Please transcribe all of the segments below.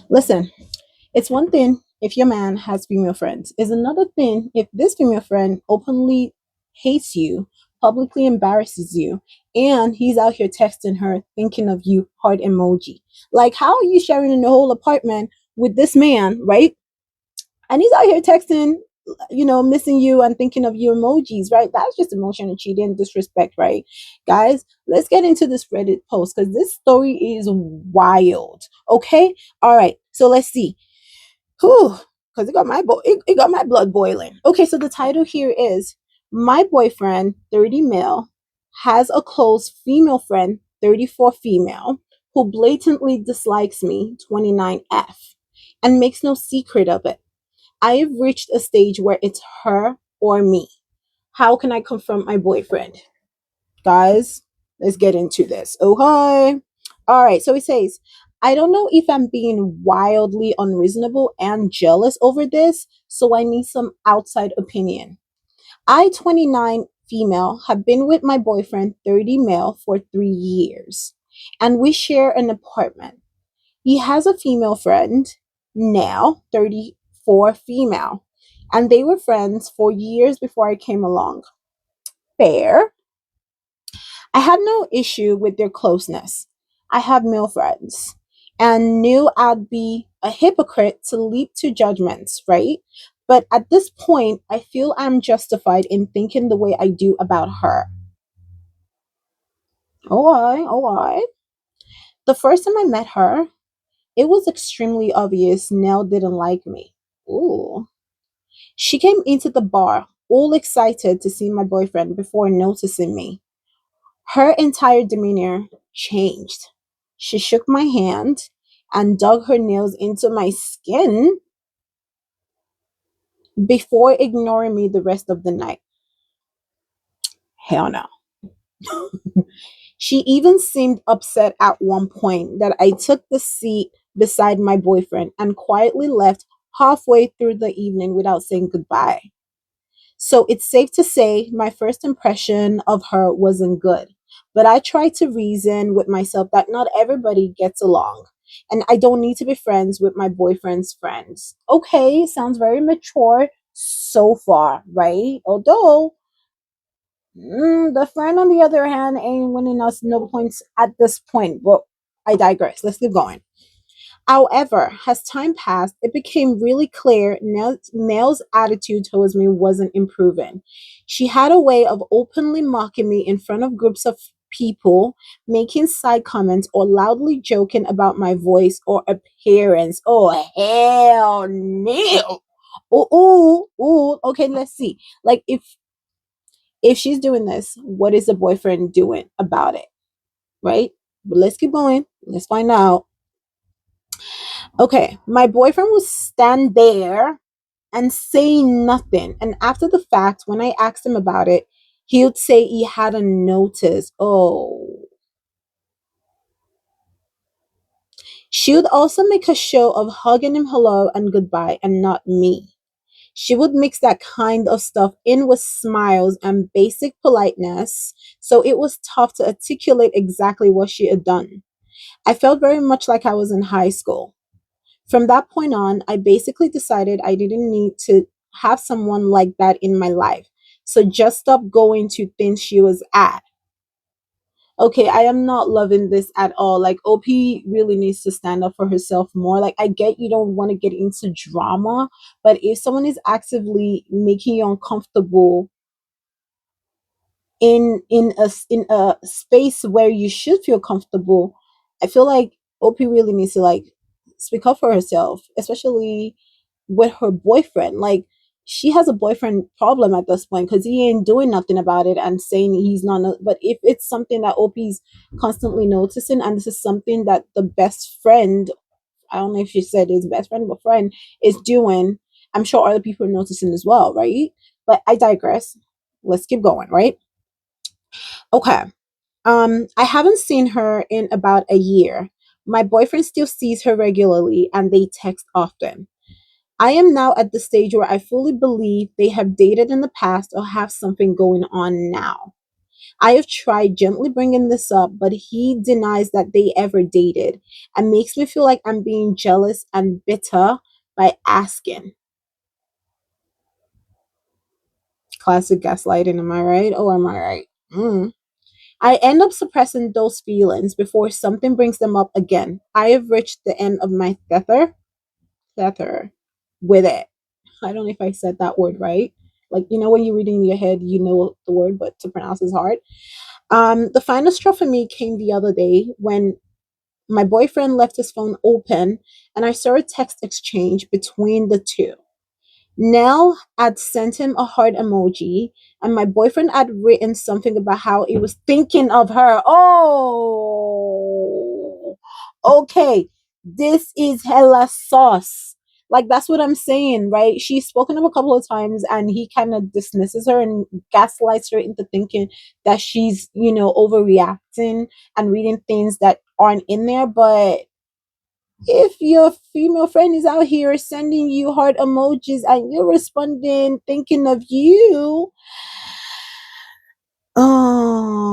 Listen, it's one thing if your man has female friends. It's another thing if this female friend openly hates you, publicly embarrasses you, and he's out here texting her, thinking of you, heart emoji. Like, how are you sharing in the whole apartment with this man, right? And he's out here texting, missing you and thinking of you emojis, right? That's just emotional cheating, disrespect, right? Guys, let's get into this Reddit post because this story is wild. Okay, all right. So let's see. Whew, because it got my blood boiling. Okay, so the title here is My Boyfriend, 30 male, has a close female friend, 34 female, who blatantly dislikes me, 29F, and makes no secret of it. I have reached a stage where it's her or me. How can I confront my boyfriend? Guys, let's get into this. Oh, hi. All right. So it says, I don't know if I'm being wildly unreasonable and jealous over this, so I need some outside opinion. I, 29 female, have been with my boyfriend, 30 male, for 3 years, and we share an apartment. He has a female friend, now 34 female, and they were friends for years before I came along. Fair. I had no issue with their closeness. I have male friends and knew I'd be a hypocrite to leap to judgments, right? But at this point, I feel I'm justified in thinking the way I do about her. Oh, I. The first time I met her, it was extremely obvious Nell didn't like me. Ooh. She came into the bar, all excited to see my boyfriend before noticing me. Her entire demeanor changed. She shook my hand and dug her nails into my skin before ignoring me the rest of the night. Hell no. She even seemed upset at one point that I took the seat beside my boyfriend and quietly left halfway through the evening without saying goodbye. So it's safe to say my first impression of her wasn't good. But I try to reason with myself that not everybody gets along. And I don't need to be friends with my boyfriend's friends. Okay, sounds very mature so far, right? Although, the friend on the other hand ain't winning us no points at this point. But I digress. Let's keep going. However, as time passed, it became really clear Nell's attitude towards me wasn't improving. She had a way of openly mocking me in front of groups of people, making side comments or loudly joking about my voice or appearance. Oh, hell no. Oh, okay, let's see. Like if she's doing this, what is the boyfriend doing about it? Right? But let's keep going. Let's find out. Okay, my boyfriend would stand there and say nothing. And after the fact, when I asked him about it, he would say he hadn't noticed. Oh. She would also make a show of hugging him hello and goodbye and not me. She would mix that kind of stuff in with smiles and basic politeness, so it was tough to articulate exactly what she had done. I felt very much like I was in high school. From that point on, I basically decided I didn't need to have someone like that in my life. So just stop going to things she was at. Okay, I am not loving this at all. Like, OP really needs to stand up for herself more. Like, I get you don't want to get into drama, but if someone is actively making you uncomfortable in a space where you should feel comfortable, I feel like OP really needs to like speak up for herself, especially with her boyfriend. Like she has a boyfriend problem at this point because he ain't doing nothing about it and saying he's not. But if it's something that OP's constantly noticing, and this is something that the best friend, I don't know if she said his best friend but friend is doing, I'm sure other people are noticing as well, right? But I digress. Let's keep going, right? Okay. I haven't seen her in about a year. My boyfriend still sees her regularly and they text often. I am now at the stage where I fully believe they have dated in the past or have something going on now. I have tried gently bringing this up, but he denies that they ever dated and makes me feel like I'm being jealous and bitter by asking. Classic gaslighting, am I right? Oh, am I right? I end up suppressing those feelings before something brings them up again. I have reached the end of my tether with it. I don't know if I said that word right. Like, when you're reading in your head, you know the word, but to pronounce is hard. The final straw for me came the other day when my boyfriend left his phone open and I saw a text exchange between the two. Nell had sent him a heart emoji, and my boyfriend had written something about how he was thinking of her. Oh, okay. This is hella sauce. Like, that's what I'm saying, right? She's spoken up a couple of times, and he kind of dismisses her and gaslights her into thinking that she's, overreacting and reading things that aren't in there. But if your female friend is out here sending you heart emojis and you're responding thinking of you, um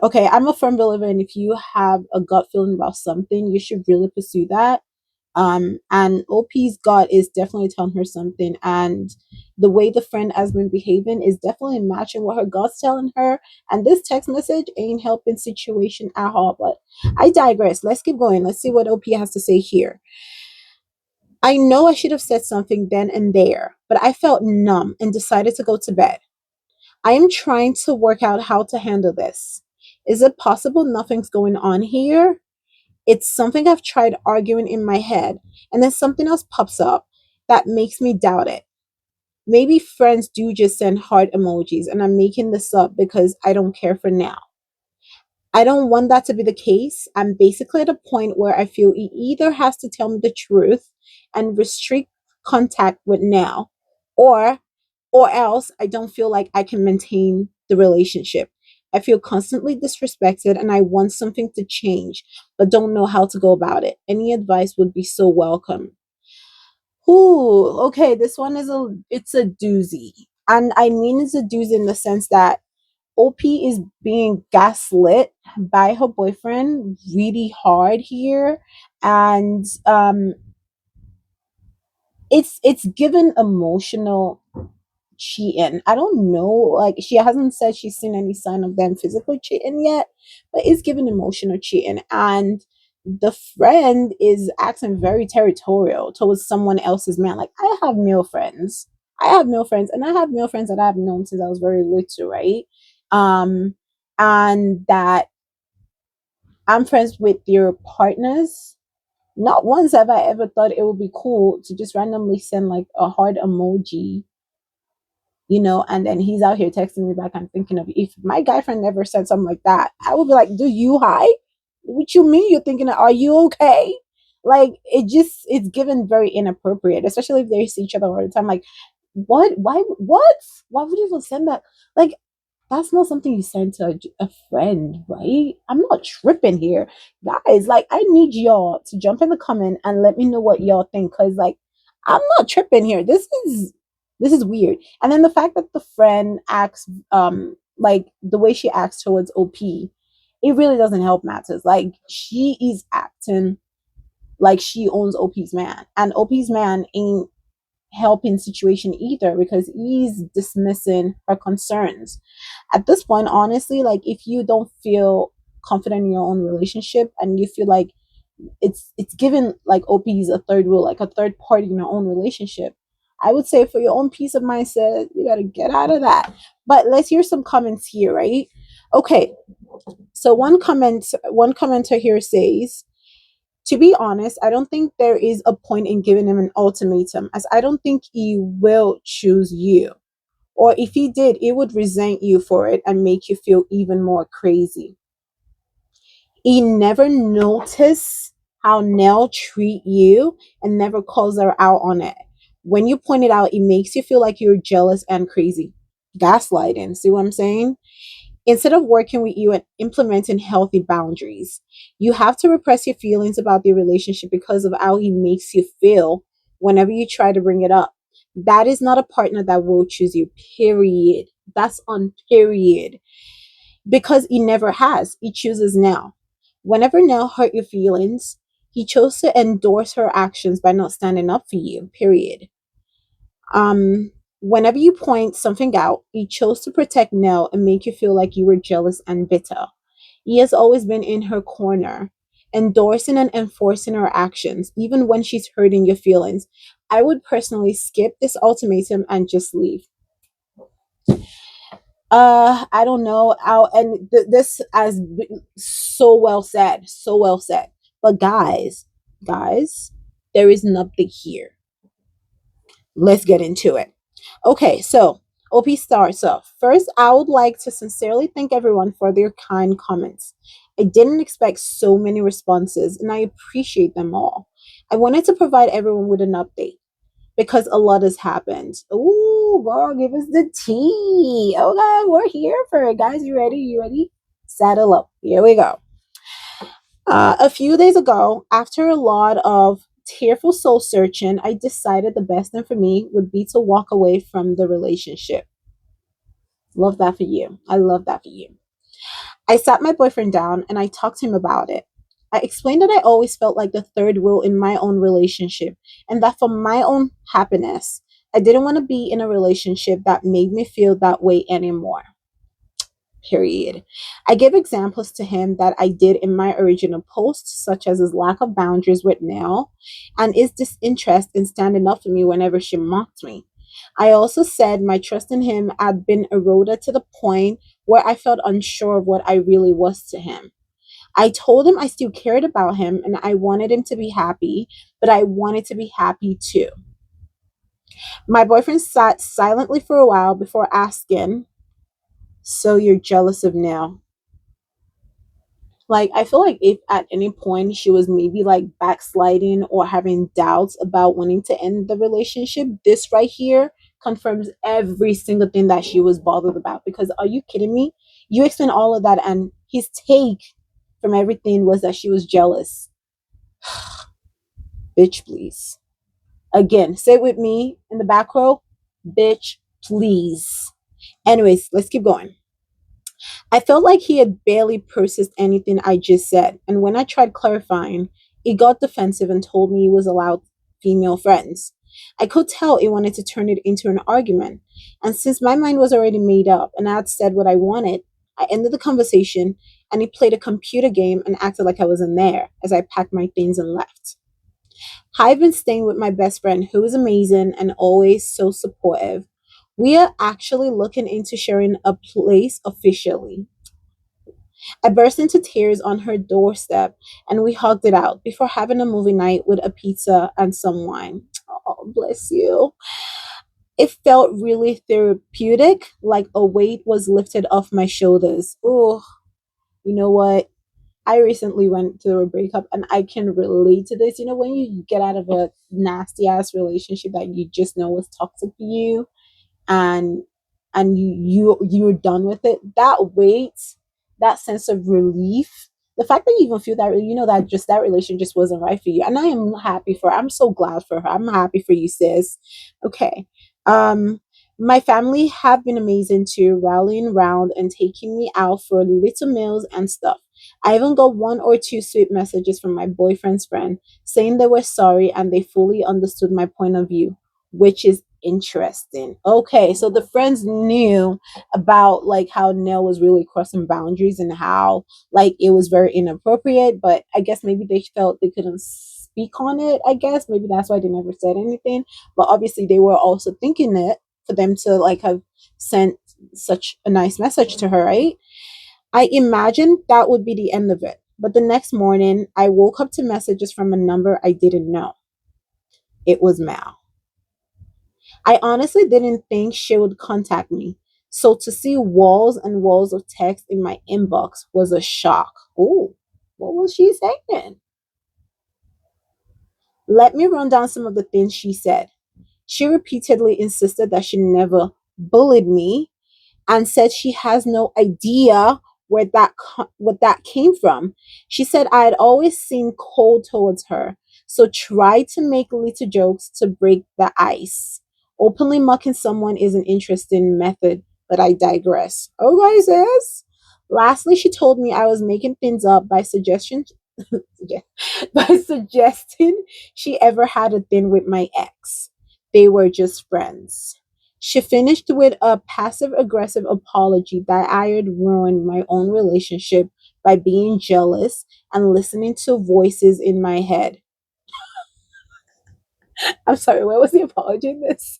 okay, I'm a firm believer in if you have a gut feeling about something, you should really pursue that. And OP's gut is definitely telling her something, and the way the friend has been behaving is definitely matching what her gut's telling her. And this text message ain't helping situation at all. But I digress. Let's keep going. Let's see what OP has to say here. I know I should have said something then and there, but I felt numb and decided to go to bed. I am trying to work out how to handle this. Is it possible nothing's going on here? It's something I've tried arguing in my head, and then something else pops up that makes me doubt it. Maybe friends do just send heart emojis, and I'm making this up because I don't care for now. I don't want that to be the case. I'm basically at a point where I feel he either has to tell me the truth and restrict contact with now, or else I don't feel like I can maintain the relationship. I feel constantly disrespected and I want something to change, but don't know how to go about it. Any advice would be so welcome. Ooh, okay, this one it's a doozy. And I mean it's a doozy in the sense that OP is being gaslit by her boyfriend really hard here. And it's given emotional cheating. I don't know, like she hasn't said she's seen any sign of them physically cheating yet, but it's given emotional cheating. And the friend is acting very territorial towards someone else's man. Like, I have male friends. I have male friends, and I have male friends that I've known since I was very little, right? Um, and that I'm friends with their partners. Not once have I ever thought it would be cool to just randomly send like a heart emoji, and then he's out here texting me back. I'm thinking of, if my guy friend never said something like that, I would be like, do you high? What you mean you're thinking of, are you okay? Like, it's given very inappropriate, especially if they see each other all the time. Like, what? Why would you even send that? Like, that's not something you send to a friend, right? I'm not tripping here. Guys, like, I need y'all to jump in the comment and let me know what y'all think. Cause like, I'm not tripping here. This is weird. And then the fact that the friend acts like the way she acts towards OP, it really doesn't help matters. Like, she is acting like she owns OP's man. And OP's man ain't helping situation either because he's dismissing her concerns. At this point, honestly, like, if you don't feel confident in your own relationship and you feel like it's given like OP's a third wheel, like a third party in your own relationship, I would say for your own peace of mindset, you gotta get out of that. But let's hear some comments here, right? Okay, so one commenter here says, to be honest, I don't think there is a point in giving him an ultimatum, as I don't think he will choose you. Or if he did, he would resent you for it and make you feel even more crazy. He never noticed how Nell treat you and never calls her out on it. When you point it out, it makes you feel like you're jealous and crazy. Gaslighting. See what I'm saying? Instead of working with you and implementing healthy boundaries, you have to repress your feelings about the relationship because of how he makes you feel whenever you try to bring it up. That is not a partner that will choose you, period. That's on period. Because he never has. He chooses now. Whenever Nell hurt your feelings, he chose to endorse her actions by not standing up for you, period. Whenever you point something out, he chose to protect Nell and make you feel like you were jealous and bitter. He has always been in her corner, endorsing and enforcing her actions, even when she's hurting your feelings. I would personally skip this ultimatum and just leave. I don't know how, and this as so well said, so well said. But guys, there is an update here. Let's get into it. Okay, so OP starts off. First, I would like to sincerely thank everyone for their kind comments. I didn't expect so many responses, and I appreciate them all. I wanted to provide everyone with an update because a lot has happened. Ooh, girl, give us the tea. Okay, we're here for it, guys. You ready? You ready? Saddle up. Here we go. A few days ago, after a lot of tearful soul searching, I decided the best thing for me would be to walk away from the relationship. Love that for you. I love that for you. I sat my boyfriend down and I talked to him about it. I explained that I always felt like the third wheel in my own relationship and that for my own happiness, I didn't want to be in a relationship that made me feel that way anymore. Period. I gave examples to him that I did in my original post, such as his lack of boundaries with Nell and his disinterest in standing up for me whenever she mocked me. I also said my trust in him had been eroded to the point where I felt unsure of what I really was to him. I told him I still cared about him and I wanted him to be happy, but I wanted to be happy too. My boyfriend sat silently for a while before asking, "So you're jealous of Nell?" Like, I feel like if at any point she was maybe like backsliding or having doubts about wanting to end the relationship, this right here confirms every single thing that she was bothered about. Because are you kidding me? You explained all of that, and his take from everything was that she was jealous. Bitch, please. Again, say it with me in the back row. Bitch, please. Anyways, let's keep going. I felt like he had barely processed anything I just said, and when I tried clarifying, he got defensive and told me he was allowed female friends. I could tell he wanted to turn it into an argument, and since my mind was already made up and I had said what I wanted, I ended the conversation and he played a computer game and acted like I wasn't there as I packed my things and left. I've been staying with my best friend, who is amazing and always so supportive. We are actually looking into sharing a place officially. I burst into tears on her doorstep and we hugged it out before having a movie night with a pizza and some wine. Oh, bless you. It felt really therapeutic, like a weight was lifted off my shoulders. Oh, you know what? I recently went through a breakup and I can relate to this. You know, when you get out of a nasty ass relationship that you just know was toxic for you, and you're done with it, that weight, that sense of relief, the fact that you even feel that, you know, that just that relation just wasn't right for you, and I am happy for her. I'm so glad for her. I'm happy for you, sis. Okay. My family have been amazing too, rallying around and taking me out for little meals and stuff. I even got one or two sweet messages from my boyfriend's friend saying they were sorry and they fully understood my point of view, which is interesting. Okay, so the friends knew about like how Nell was really crossing boundaries and how like it was very inappropriate, but I guess maybe they felt they couldn't speak on it. I guess maybe that's why they never said anything. But obviously they were also thinking it for them to like have sent such a nice message to her, right? I imagined that would be the end of it. But the next morning, I woke up to messages from a number I didn't know. It was Mal. I honestly didn't think she would contact me. So to see walls and walls of text in my inbox was a shock. Oh, what was she saying? Let me run down some of the things she said. She repeatedly insisted that she never bullied me and said she has no idea what that came from. She said I had always seemed cold towards her, so tried to make little jokes to break the ice. Openly mocking someone is an interesting method, but I digress. Oh, guys, sis. Lastly, she told me I was making things up by suggestion by suggesting she ever had a thing with my ex. They were just friends. She finished with a passive aggressive apology that I had ruined my own relationship by being jealous and listening to voices in my head. I'm sorry, what was the apology in this?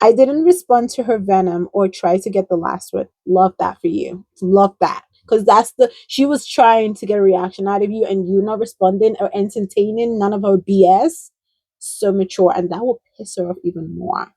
I didn't respond to her venom or try to get the last word. Love that for you. Love that. Because she was trying to get a reaction out of you and you not responding or entertaining none of her BS. So mature. And that will piss her off even more.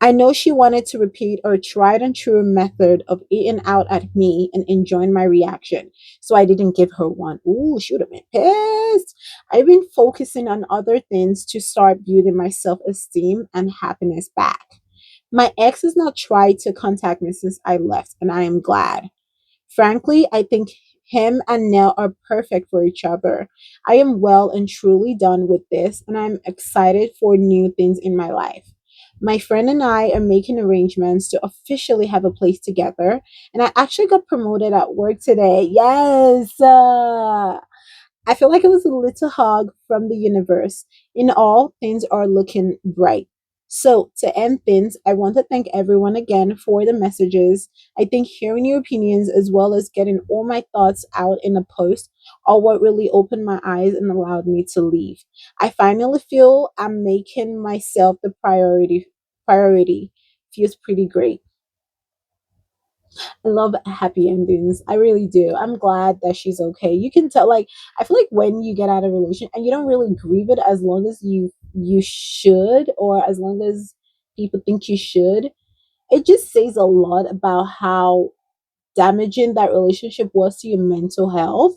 I know she wanted to repeat her tried and true method of eating out at me and enjoying my reaction. So I didn't give her one. Ooh, she would have been pissed. I've been focusing on other things to start building my self esteem and happiness back. My ex has not tried to contact me since I left, and I am glad. Frankly, I think him and Nell are perfect for each other. I am well and truly done with this, and I'm excited for new things in my life. My friend and I are making arrangements to officially have a place together, and I actually got promoted at work today. Yes! I feel like it was a little hug from the universe. In all, things are looking bright. So, to end things, I want to thank everyone again for the messages. I think hearing your opinions as well as getting all my thoughts out in a post are what really opened my eyes and allowed me to leave. I finally feel I'm making myself the priority. Feels pretty great. I love happy endings. I really do. I'm glad that she's okay. You can tell, like, I feel like when you get out of a relation and you don't really grieve it as long as you should, or as long as people think you should, it just says a lot about how damaging that relationship was to your mental health.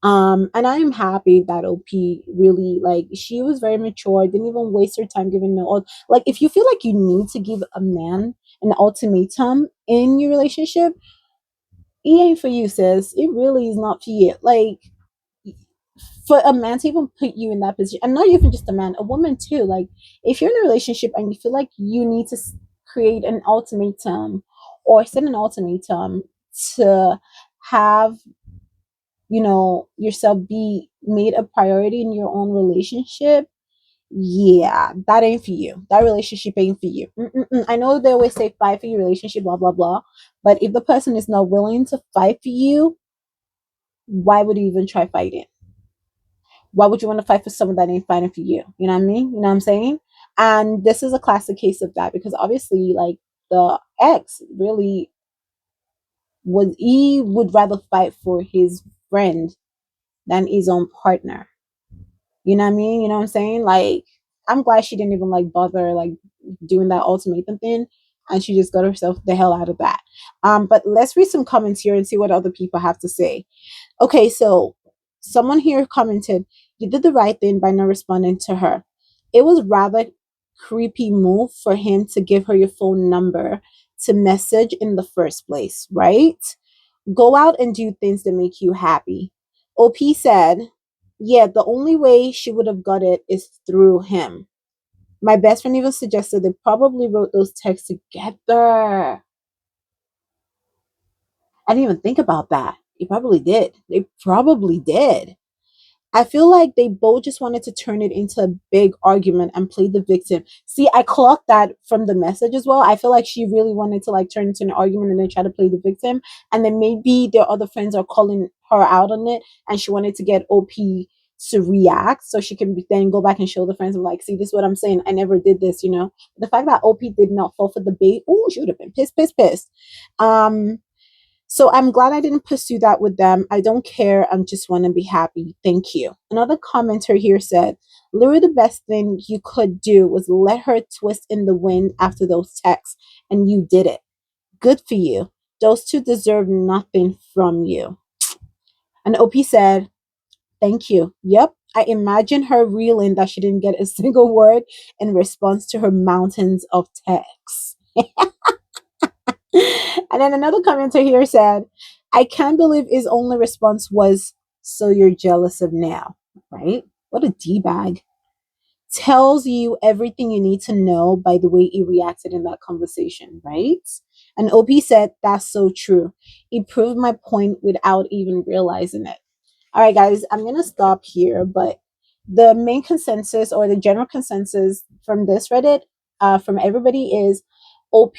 And I am happy that OP really, like, she was very mature, didn't even waste her time giving no, like, if you feel like you need to give a man an ultimatum in your relationship, it ain't for you, sis. It really is not for you. Like, for a man to even put you in that position, and not even just a man, a woman too. Like, if you're in a relationship and you feel like you need to create an ultimatum or set an ultimatum to have, yourself be made a priority in your own relationship, yeah, that ain't for you. That relationship ain't for you. Mm-mm-mm. I know they always say fight for your relationship, blah blah blah, but if the person is not willing to fight for you, why would you even try fighting? Why would you want to fight for someone that ain't fighting for you? You know what I mean? You know what I'm saying? And this is a classic case of that, because obviously, like, the ex really would rather fight for his friend than his own partner. You know what I mean? You know what I'm saying? Like, I'm glad she didn't even like bother like doing that ultimatum thing, and she just got herself the hell out of that. But let's read some comments here and see what other people have to say. Okay, so someone here commented, "You did the right thing by not responding to her. It was rather creepy move for him to give her your phone number to message in the first place, right? Go out and do things that make you happy." OP said, "Yeah, the only way she would have got it is through him. My best friend even suggested they probably wrote those texts together." I didn't even think about that. They probably did. They probably did. I feel like they both just wanted to turn it into a big argument and play the victim. See, I clocked that from the message as well. I feel like she really wanted to like turn it into an argument and then try to play the victim. And then maybe their other friends are calling her out on it, and she wanted to get OP to react so she can then go back and show the friends and like, see, this is what I'm saying. I never did this. The fact that OP did not fall for the bait, oh, she would have been pissed, pissed, pissed. So I'm glad I didn't pursue that with them. I don't care. I just want to be happy. Thank you. Another commenter here said, literally the best thing you could do was let her twist in the wind after those texts, and you did it. Good for you. Those two deserve nothing from you. And OP said, thank you. Yep. I imagine her reeling that she didn't get a single word in response to her mountains of texts. And then another commenter here said, I can't believe his only response was, so you're jealous of now, right? What a D bag. tells you everything you need to know by the way he reacted in that conversation, right? And OP said, that's so true. He proved my point without even realizing it. All right, guys, I'm going to stop here, but the main consensus or the general consensus from this Reddit, from everybody, is OP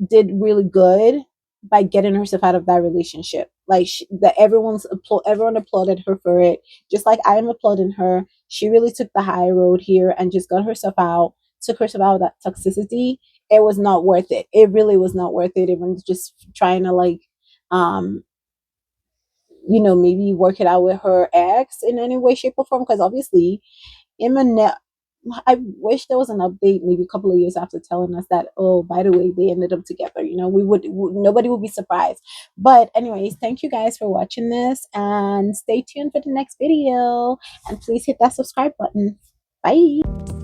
did really good by getting herself out of that relationship. Like that, everyone applauded her for it, just like I am applauding her. She really took the high road here and just got herself out, took herself out of that toxicity. It was not worth it. It really was not worth it. Even just trying to like, um, maybe work it out with her ex in any way, shape, or form. Because obviously, Eminem, I wish there was an update maybe a couple of years after telling us that, oh, by the way, they ended up together. Nobody would be surprised. But, anyways, thank you guys for watching this and stay tuned for the next video. And please hit that subscribe button. Bye.